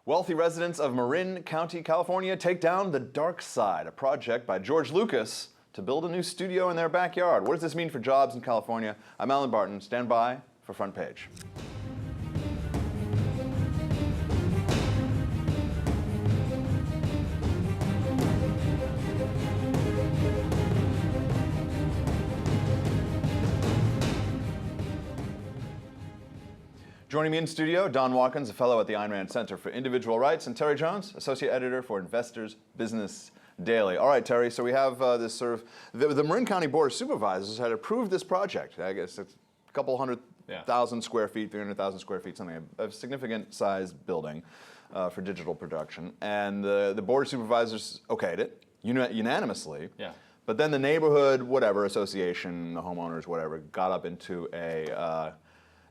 Wealthy residents of Marin County, California take down the dark side, a project by George Lucas to build a new studio in their backyard. What does this mean for jobs in California? I'm Alan Barton. Stand by for Front Page. Joining me in studio, Don Watkins, a fellow at the Ayn Rand Center for Individual Rights, and Terry Jones, associate editor for Investors Business Daily. All right, Terry, so we have this sort of, the Marin County Board of Supervisors had approved this project. I guess it's a couple hundred thousand square feet, 300,000 square feet, something, a significant sized building for digital production. And the Board of Supervisors okayed it unanimously. Yeah. But then the neighborhood, whatever, association, the homeowners, whatever, got up into a,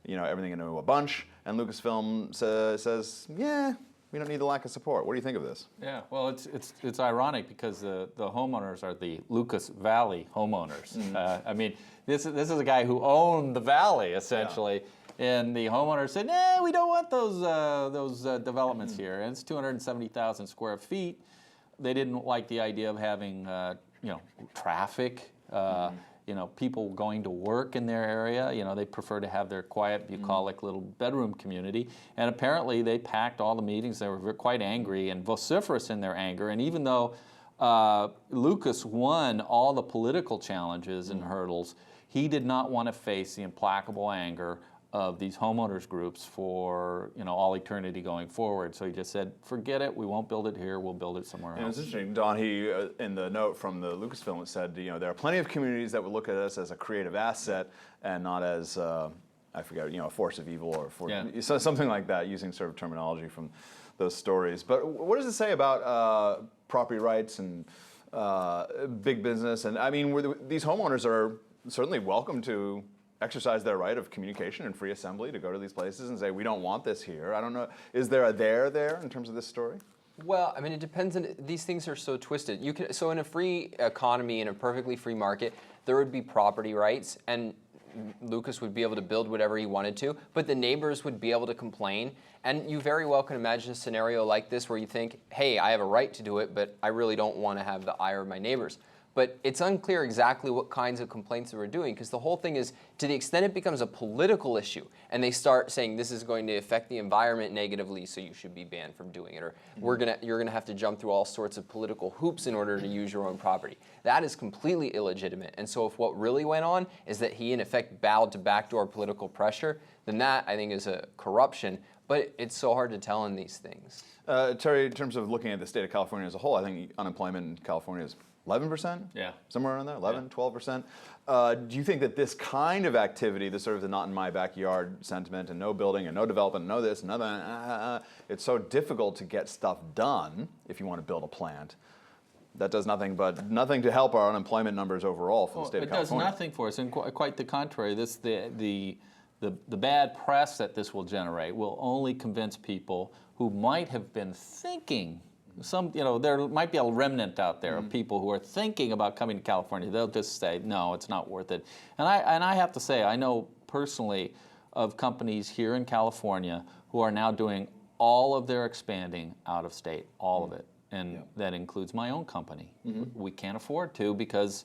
everything into a bunch, and Lucasfilm says, yeah, we don't need the lack of support. What do you think of this? Yeah, well, it's ironic because the homeowners are the Lucas Valley homeowners. Mm-hmm. I mean, this is a guy who owned the valley essentially, and the homeowners said, "Nah, we don't want those developments here." And it's 270,000 square feet. They didn't like the idea of having traffic. People going to work in their area, they prefer to have their quiet, bucolic little bedroom community. And apparently they packed all the meetings. They were quite angry and vociferous in their anger. And even though Lucas won all the political challenges and hurdles, he did not want to face the implacable anger of these homeowners groups for all eternity going forward. So he just said, forget it, we won't build it here, we'll build it somewhere else. It's interesting, Don, he, in the note from the Lucasfilm, it said, there are plenty of communities that would look at us as a creative asset and not as, I forget, a force of evil or something like that, using sort of terminology from those stories. But what does it say about property rights and big business? And I mean, these homeowners are certainly welcome to exercise their right of communication and free assembly to go to these places and say, we don't want this here. I don't know, is there a there in terms of this story? Well, I mean, it depends on, these things are so twisted. So in a free economy, in a perfectly free market, there would be property rights, and Lucas would be able to build whatever he wanted to, but the neighbors would be able to complain. And you very well can imagine a scenario like this where you think, hey, I have a right to do it, but I really don't want to have the ire of my neighbors. But it's unclear exactly what kinds of complaints they were doing, because the whole thing is, to the extent it becomes a political issue, and they start saying this is going to affect the environment negatively, so you should be banned from doing it, or you're gonna have to jump through all sorts of political hoops in order to use your own property. That is completely illegitimate. And so if what really went on is that he in effect bowed to backdoor political pressure, then that I think is a corruption. But it's so hard to tell in these things. Terry, in terms of looking at the state of California as a whole, I think unemployment in California is 11%? Yeah. Somewhere around there, 11, 12%. Do you think that this kind of activity, the sort of the not in my backyard sentiment and no building and no development, no this, no that, it's so difficult to get stuff done if you want to build a plant. That does nothing to help our unemployment numbers overall for the state of California. It does nothing for us, and quite the contrary. The bad press that this will generate will only convince people who might have been thinking. There might be a remnant out there of people who are thinking about coming to California. They'll just say, no, it's not worth it. And I have to say, I know personally of companies here in California who are now doing all of their expanding out of state, all of it. And that includes my own company. We can't afford to because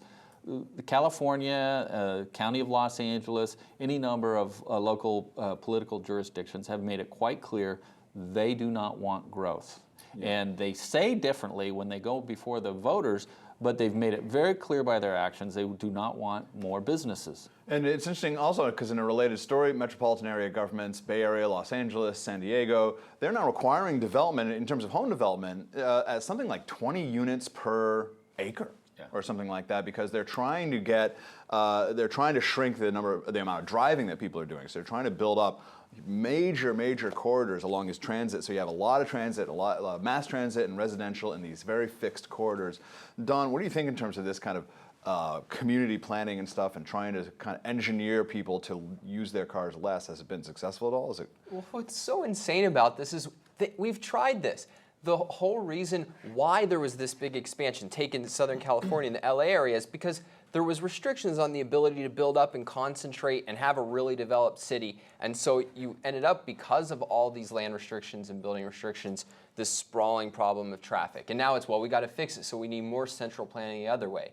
California, County of Los Angeles, any number of local political jurisdictions have made it quite clear they do not want growth. And they say differently when they go before the voters, but they've made it very clear by their actions they do not want more businesses. And it's interesting also because in a related story, metropolitan area governments, Bay Area, Los Angeles, San Diego, they're now requiring development in terms of home development at something like 20 units per acre. Or something like that, because they're trying to shrink the amount of driving that people are doing. So they're trying to build up major corridors along his transit. So you have a lot of transit, a lot of mass transit and residential in these very fixed corridors. Don, what do you think in terms of this kind of community planning and stuff, and trying to kind of engineer people to use their cars less? Has it been successful at all? Is it? Well, what's so insane about this is that we've tried this. The whole reason why there was this big expansion taken to Southern California and the LA area is because there was restrictions on the ability to build up and concentrate and have a really developed city. And so you ended up, because of all these land restrictions and building restrictions, this sprawling problem of traffic. And now it's, well, we got to fix it, so we need more central planning the other way.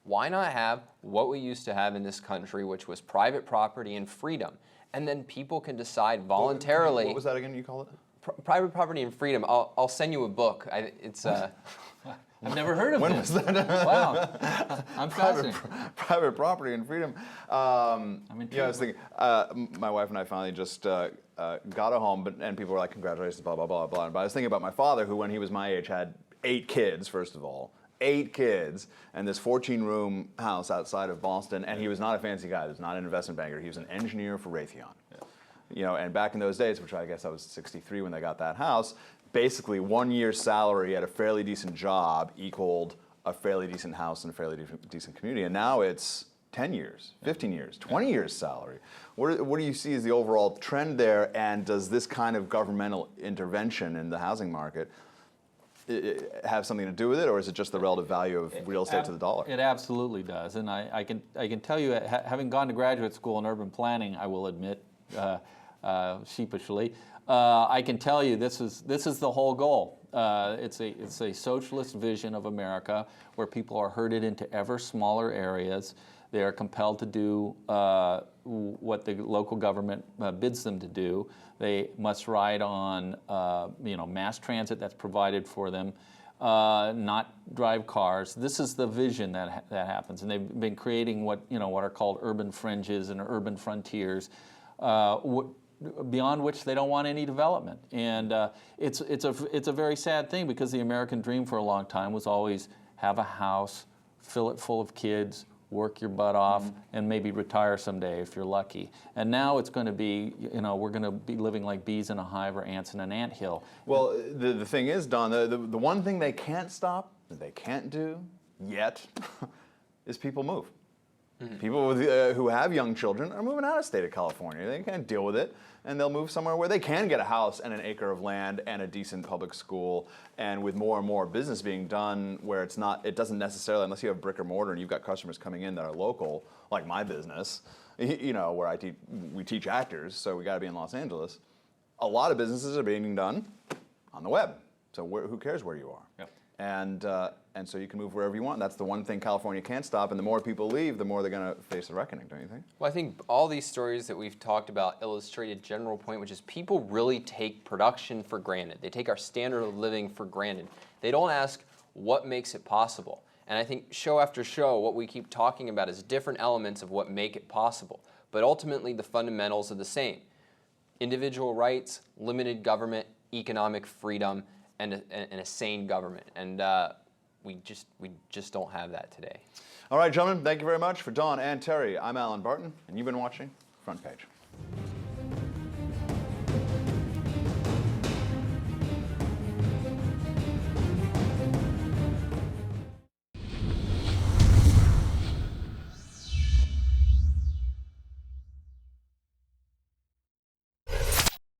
Why not have what we used to have in this country, which was private property and freedom? And then people can decide voluntarily. What was that again you called it? Private property and freedom. I'll send you a book. It's I've never heard of When this. was that? Wow, I'm fascinated. Private property and freedom. I'm intrigued. Yeah, I was thinking, my wife and I finally just got a home, and people were like, congratulations, blah, blah, blah, blah. But I was thinking about my father, who, when he was my age, had 8 kids, first of all. 8 kids, and this 14-room house outside of Boston, and he was not a fancy guy. He was not an investment banker. He was an engineer for Raytheon. You know, and back in those days, which I guess I was 63 when they got that house, basically 1 year's salary at a fairly decent job equaled a fairly decent house and a fairly decent community. And now it's 10 years, 15 years, 20 years salary. What do you see as the overall trend there, and does this kind of governmental intervention in the housing market have something to do with it, or is it just the relative value of real estate to the dollar? It absolutely does, and I can tell you, having gone to graduate school in urban planning, I will admit, sheepishly, I can tell you this is the whole goal. It's a socialist vision of America where people are herded into ever smaller areas. They are compelled to do what the local government bids them to do. They must ride on mass transit that's provided for them, not drive cars. This is the vision that happens, and they've been creating what are called urban fringes and urban frontiers, beyond which they don't want any development. And it's a very sad thing, because the American dream for a long time was always have a house, fill it full of kids, work your butt off, and maybe retire someday if you're lucky. And now it's going to be, we're going to be living like bees in a hive or ants in an anthill. Well, the thing is, Don, the one thing they can't stop, that they can't do yet, is people move. People who have young children are moving out of the state of California. They can't deal with it, and they'll move somewhere where they can get a house and an acre of land and a decent public school, and with more and more business being done where it doesn't necessarily, unless you have brick or mortar and you've got customers coming in that are local, like my business, where we teach actors, so we got to be in Los Angeles. A lot of businesses are being done on the web, so who cares where you are? Yep. And so you can move wherever you want. That's the one thing California can't stop, and the more people leave, the more they're going to face a reckoning, don't you think? Well, I think all these stories that we've talked about illustrate a general point, which is people really take production for granted. They take our standard of living for granted. They don't ask what makes it possible. And I think show after show, what we keep talking about is different elements of what make it possible. But ultimately, the fundamentals are the same. Individual rights, limited government, economic freedom, and a sane government. And we just don't have that today. All right, gentlemen, thank you very much. For Don and Terry, I'm Alan Barton, and you've been watching Front Page.